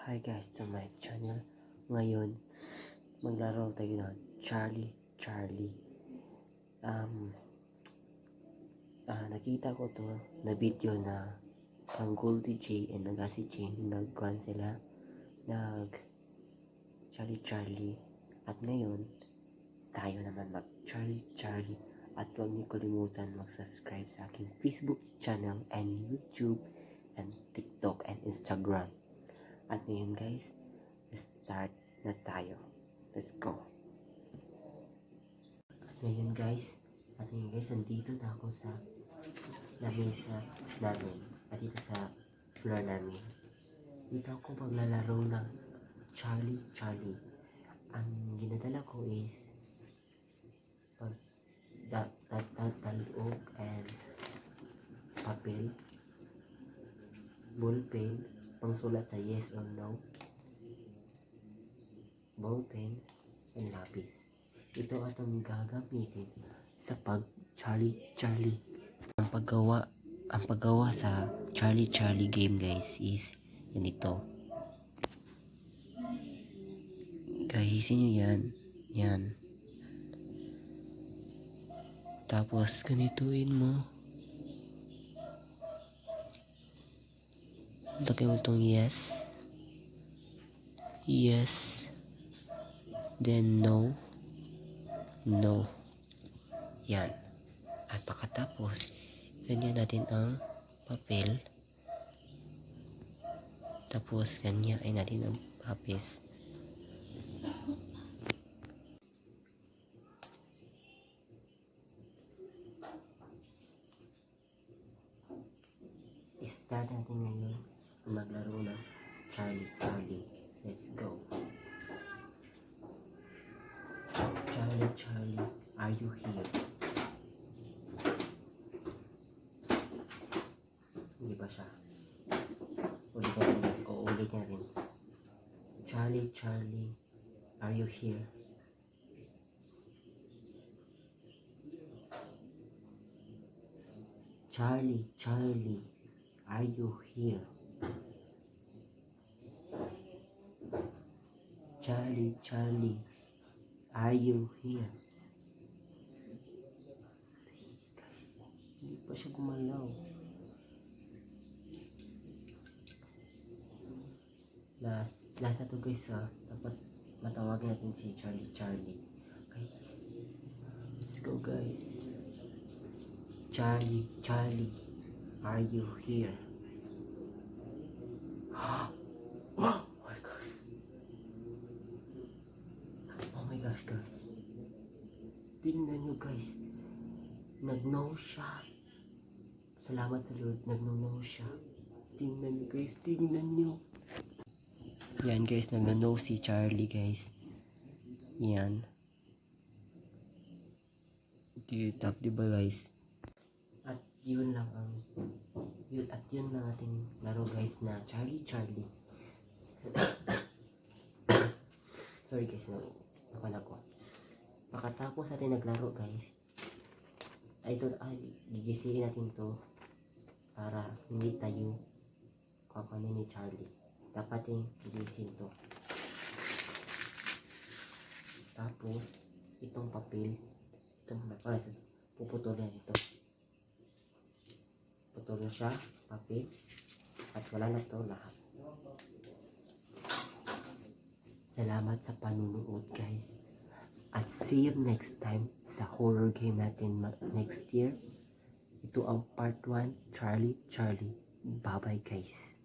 Hi guys to my channel. Ngayon, maglaro tayo ng Charlie Charlie. Nakita ko to na video na ang Goldie J and Agassi J nagkuhan sila nag Charlie Charlie. At ngayon, tayo naman mag Charlie Charlie. At huwag niyo kalimutan mag-subscribe sa aking Facebook channel and YouTube and TikTok and Instagram. At ngayon guys, start na tayo. Let's go. At ngayon guys, nandito na ako sa lamesa namin. At dito sa floor namin. Dito ako maglalaro ng Charlie Charlie. Ang ginadala ko is talog and papel, ballpen, pangsulat sa yes or no, ballpen, and lapis. Ito atong gagamitin sa pag Charlie Charlie. Ang paggawa sa Charlie Charlie game guys is ganito. Gahisin nyo yan. Tapos ganituin mo. Lagay mo itong yes. Yes. Then no. No. Yan. At pagkatapos, ganyan natin ang papel. Tapos ganyan ay natin ang lapis. Start natin ngayon maglaro ng Charlie Charlie. Let's go. Charlie Charlie, are you here? Hindi ba siya? Ulit natin guys. Ulit natin. Charlie Charlie, are you here? Charlie Charlie, are you here? Charlie Charlie, are you here? Hindi pa siya gumalaw. Last na to guys dapat matawagin natin si Charlie Charlie. Okay, let's go guys. Charlie Charlie, are you here? Oh my gosh guys, tingnan nyo guys, nag-no siya. Salamat sa Lord, nag-no siya. Tingnan nyo guys, tingnan nyo. Yan guys, nag-no si Charlie guys. Yan. Titak, diba guys? At yun lang ating laro guys na Charlie Charlie. Sorry guys, nakuha ko. Pagkatapos natin naglaro guys, gigisingin natin to para hindi tayo kakanin ni Charlie. Dapat yung gigising to. Tapos itong papel, puputulin ito. Putulin siya, papel, at wala na to lahat. Salamat sa panunood guys. At see you next time sa horror game natin next year. Ito ang part 1, Charlie Charlie. Bye bye guys.